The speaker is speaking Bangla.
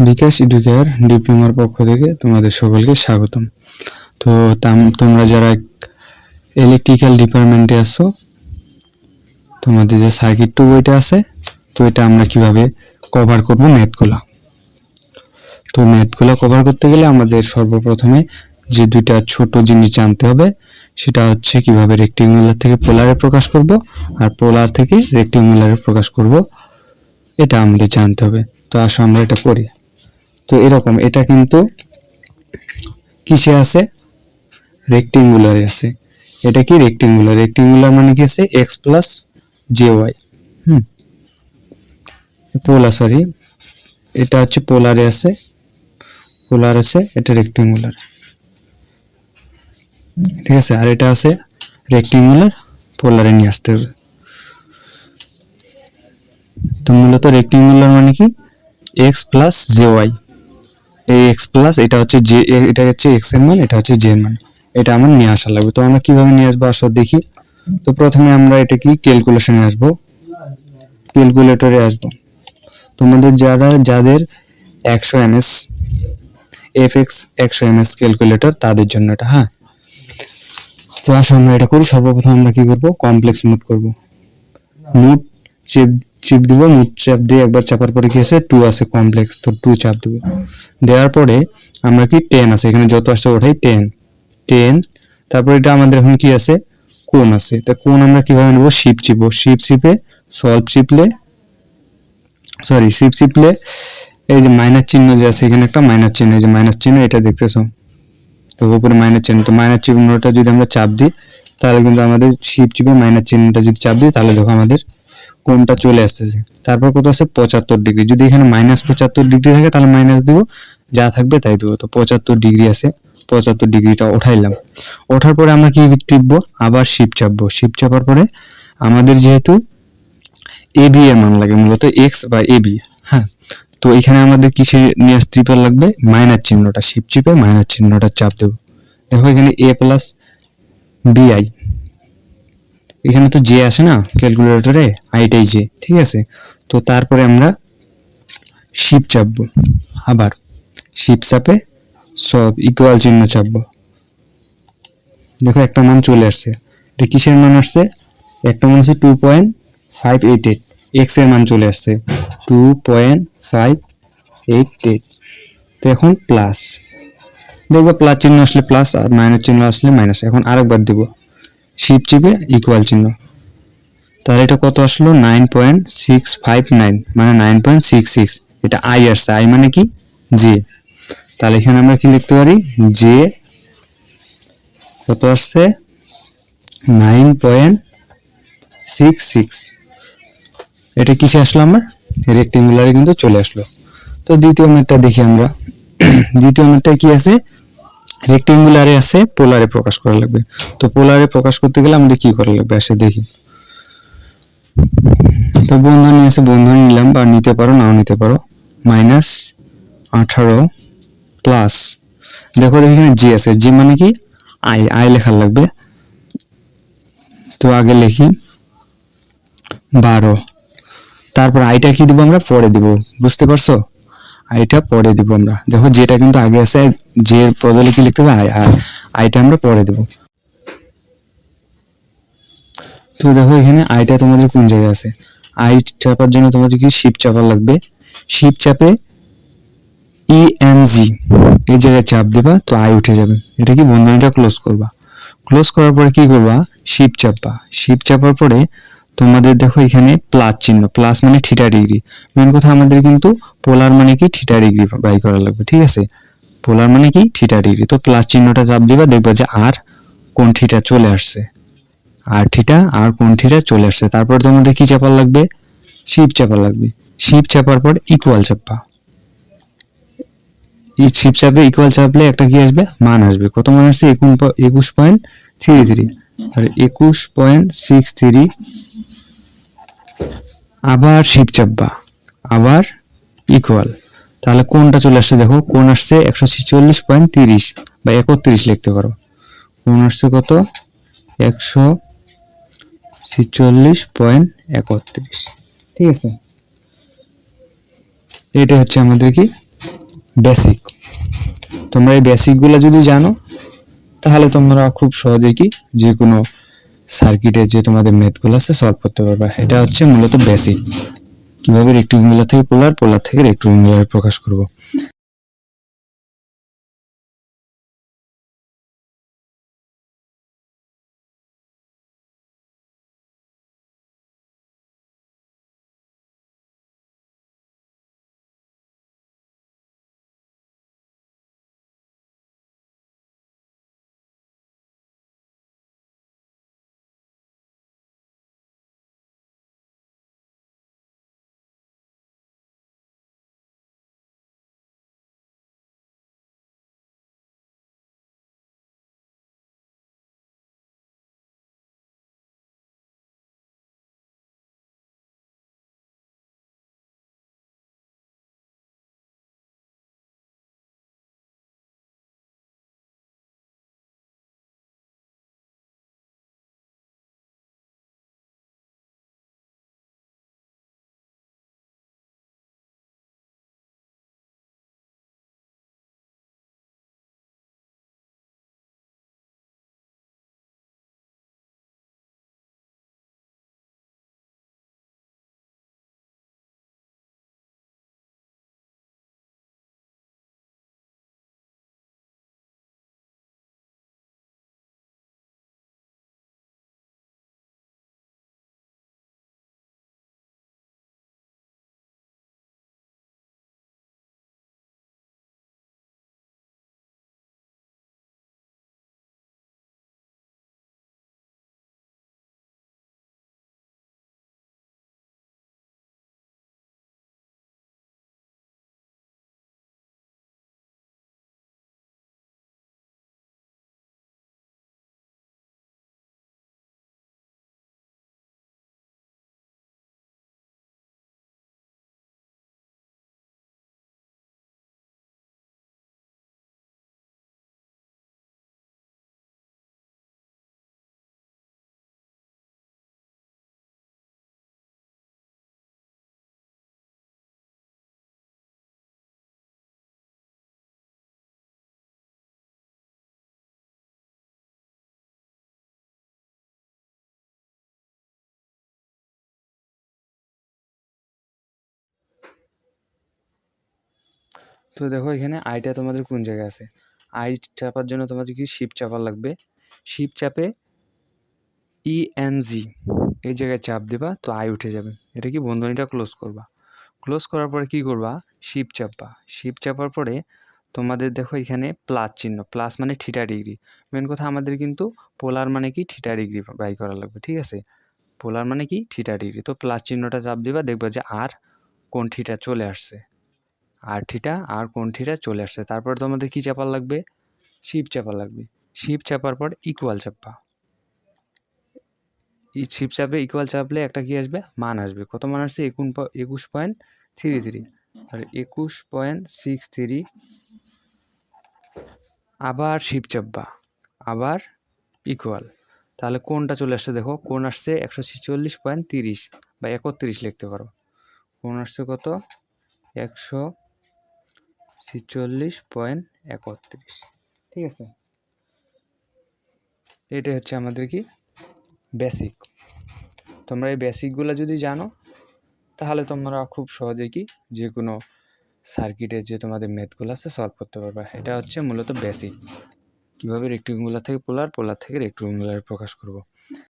বিকাশ এডুকেয়ার ডিপ্লোমার পক্ষ থেকে তোমাদের সকলকে স্বাগতম। তো তোমরা যারা ইলেকট্রিক্যাল ডিপার্টমেন্টে আছো, তোমাদের যে সার্কিট টু বইটা আছে, তো এটা আমরা কিভাবে কভার করব ম্যাথগুলো। তো ম্যাথগুলো কভার করতে গেলে আমাদের সর্বপ্রথমে যে দুইটা ছোট জিনিস জানতে হবে, সেটা হচ্ছে কিভাবে রেক্টেঙ্গুলার থেকে পোলারে প্রকাশ করব আর পোলার থেকে রেক্টেঙ্গুলারে প্রকাশ করব, এটা আমাদের জানতে হবে। তো আসো আমরা এটা করি। তো এরকম, এটা কিন্তু কিসে আছে? রেক্টেঙ্গুলারে আছে। এটা কি রেক্টেঙ্গুলার? রেক্টেঙ্গুলার মানে কি আছে? x plus J Y. Polar, sorry, এটা হচ্ছে পোলারে আছে, পোলার আছে, এটা রেক্টেঙ্গুলার, ঠিক আছে। আর এটা আছে রেক্টেঙ্গুলার, পোলারে নিয়ে আসতে হবে। তো মূলত রেক্টেঙ্গুলার মানে কি? x plus J y. এই x প্লাস, এটা হচ্ছে জে, এটা হচ্ছে x এর মান, এটা হচ্ছে j এর মান। এটা আমার নিয়ে আসা লাগবে। তো আমরা কিভাবে নিয়ে আসবো আসো দেখি। তো প্রথমে আমরা এটা কি ক্যালকুলেশনে আসবো, ক্যালকুলেটরে আসবো। তোমাদের যাদের 100 ms fx 100 ms ক্যালকুলেটর, তাদের জন্য এটা। হ্যাঁ, তো আসো আমরা এটা করি। সর্বপ্রথম আমরা কি করব? কমপ্লেক্স মুড করব। মুড চিপ দিব, মুড চাপ দিয়ে একবার চাপার পরে কি আছে? 2 আছে কমপ্লেক্স, তো 2 চাপ দিব। দেওয়ার পরে আমরা কি 10 আছে, এখানে যত আসছে ওঠাই 10। তারপর এটা আমাদের এখন কি আছে? কোণ আছে। তো কোণ আমরা কিভাবে নেব? শিপ চিপব, শিপ চিপে সলভ চিপলে, সরি, শিপ চিপলে এই যে মাইনাস চিহ্ন যে আছে, এখানে একটা মাইনাস চিহ্ন, এই যে মাইনাস চিহ্ন, এটা দেখতেছো তো উপরে মাইনাস চিহ্ন। তো মাইনাস চিহ্নটা যদি আমরা চাপ দিই, তাহলে কিন্তু আমাদের শিপ চিপে মাইনাস চিহ্নটা যদি চাপ দিই, তাহলে দেখো আমাদের কোণটা চলে আসতেছে। তারপর কত আছে? 75 ডিগ্রি। যদি এখানে মাইনাস 75 ডিগ্রি থাকে তাহলে মাইনাস দিব, যা থাকবে তাই দিব। তো 75 ডিগ্রি আছে, 75 ডিগ্রিটা উঠাইলাম। ওঠার পরে আমরা কি টিপবো? আবার শিপ চাপবো। শিপ চাপার পরে আমাদের যেহেতু এবি এর মান লাগে, মূলত এক্স বা এবি, হ্যাঁ, তো এখানে আমাদের কিসে নিয়ে আসতে লাগবে? মাইনাস চিহ্নটা, শিপ চিপে মাইনাস চিহ্নটা চাপ দেবো। দেখো এখানে এ প্লাস বিআই, এখানে তো জে আসে না ক্যালকুলেটরে, আইটাই জে, ঠিক আছে। তো তারপরে আমরা শিপ চাপবো, আবার শিপ চাপে সব ইকুয়াল চিহ্ন চাপবো। দেখো একটা মান চলে আসছে। এটা কিসের মান আসছে? একটা মান হচ্ছে 2.588, এক্স এর মান চলে আসছে 2.588। তো এখন প্লাস, দেখবো প্লাস চিহ্ন আসলে প্লাস আর মাইনাস চিহ্ন আসলে মাইনাস। এখন আরেকবার দিব, শিপ চিপে ইকুয়াল চিহ্ন। তাহলে এটা কত আসলো? 9.659, মানে 9.66। এটা আই আসছে, আই মানে কি? জে। তাহলে এখানে আমরা কি লিখতে পারি? জে কত আসছে? 9.66। এটা কিসে আসলো? আমার রেক্টেঙ্গুলারে কিন্তু চলে আসলো। তো দ্বিতীয় ম্যাথটা দেখি আমরা। দ্বিতীয় ম্যাথটায় কি আছে? রেক্টেঙ্গুলারে আছে, পোলারে প্রকাশ করা লাগবে। তো পোলারে প্রকাশ করতে গেলে আমাদের কি করা লাগবে আসে দেখি। তো বন্ধনী আছে, বন্ধনী নিলাম, বা নিতে পারো, নাও নিতে পারো। -18 প্লাস, দেখো এখানে জি আছে, জি মানে কি? আই, আই লেখা লাগবে। তো আগে লিখি 12, তারপর আইটা কি দিব? আমরা পরে দিব, বুঝতে পারছো? আইটা পরে দিব আমরা। দেখো যেটা কিন্তু আগে আছে, যে এর বদলে কি লিখতে হবে? আই, আর আইটা আমরা পরে দেব। তো দেখো এখানে আইটা তোমাদের কোন জায়গায় আছে? আই চাপার জন্য তোমাদের কি শিপ চাপা লাগবে। শিপ চাপে ইএনজি এই জায়গায় চাপ দিবা, তো আই উঠে যাবে। এটা কি? বন্ধনীটা ক্লোজ করবা। ক্লোজ করার পরে কি করবা? শিপ চাপবা। শিপ চাপার পরে তোমাদের দেখো এখানে প্লাস চিহ্ন, প্লাস মানে থিটা ডিগ্রি। মেন কথা আমাদের কিন্তু পোলার মানে কি? থিটা ডিগ্রি বাই করা লাগবে, ঠিক আছে। পোলার মানে কি? Theta degree. তো প্লাস চিহ্নটা চাপ দিবা, দেখবা যে আর কোণ থিটা চলে আসছে, আর থিটা আর কোণ থিটা চলে আসছে। তারপর তোমাদের কি চাপা লাগবে? শিপ চাপা লাগবে। শিপ চাপার পর ইকুয়াল চাপবা। এই শিপ চাপে ইকুয়াল চাপলে একটা কি আসবে? মান আসবে। কত মান আসছে? 21.33। আর 21.63। আবার শিপ চাপবা, আবার ইকুয়াল। তাহলে কোণটা চলে আসছে, দেখো কোণ আসছে 146.30 বা 31 লিখতে পারো। কোণ আসছে কত? 146.31, ঠিক আছে। এটা হচ্ছে আমাদের কি বেসিক। তোমরা এই বেসিকগুলো যদি জানো তাহলে তোমরা খুব সহজেই কি যে কোনো সার্কিটের যে তোমাদের ম্যাথগুলো আছে সলভ করতে পারবে। এটা হচ্ছে মূলত বেসিক, কিভাবে রেক্টিঙ্গুলার থেকে পোলার, পোলার থেকে রেক্টিঙ্গুলার প্রকাশ করব। তো দেখো এখানে আইটা তোমাদের কোন জায়গায় আছে। আই চাপার জন্য তোমাদের কি শিপ চাপা লাগবে। শিপ চাপে ENG এই জায়গায় চাপ দেবা, তো আই উঠে যাবে। এটা কি বন্ধনীটা ক্লোজ করবা। ক্লোজ করার পরে কি করবা, শিপ চাপবা। শিপ চাপার পরে তোমাদের দেখো এখানে প্লাস চিহ্ন, প্লাস মানে থিটা ডিগ্রি। মেন কথা আমাদের কিন্তু পোলার মানে কি থিটা ডিগ্রি বাই করা লাগবে, ঠিক আছে। পোলার মানে কি থিটা ডিগ্রি। তো প্লাস চিহ্নটা চাপ দিবা, দেখবা যে আর কোণ থিটা চলে আসছে, আর থিটা আর কোণ থিটা চলে আসছে। তারপর তোমাদের কি চাপার লাগবে, শিপ চাপা লাগবে। শিপ চাপার পর ইকুয়াল চাপবা। শিপ চাপে ইকুয়াল চাপলে একটা কি আসবে, মান আসবে। কত মান আসছে, 21.33। আর 21.63। আবার শিপ চাপবা, আবার ইকুয়াল। তাহলে কোনটা চলে আসছে দেখো, কোন আসছে 146.30 বা 31 লিখতে পারো। কোন আসছে কত, 146.31, ঠিক আছে। এটাই হচ্ছে আমাদের কি বেসিক। তোমরা এই বেসিকগুলো যদি জানো তাহলে তোমরা খুব সহজে কি যে কোনো সার্কিটের যে তোমাদের ম্যাথগুলো আছে সলভ করতে পারবে। এটা হচ্ছে মূলত বেসিক, কীভাবে রেক্টিঙ্গুলার থেকে পোলার, পোলার থেকে রেক্টিঙ্গুলার প্রকাশ করব।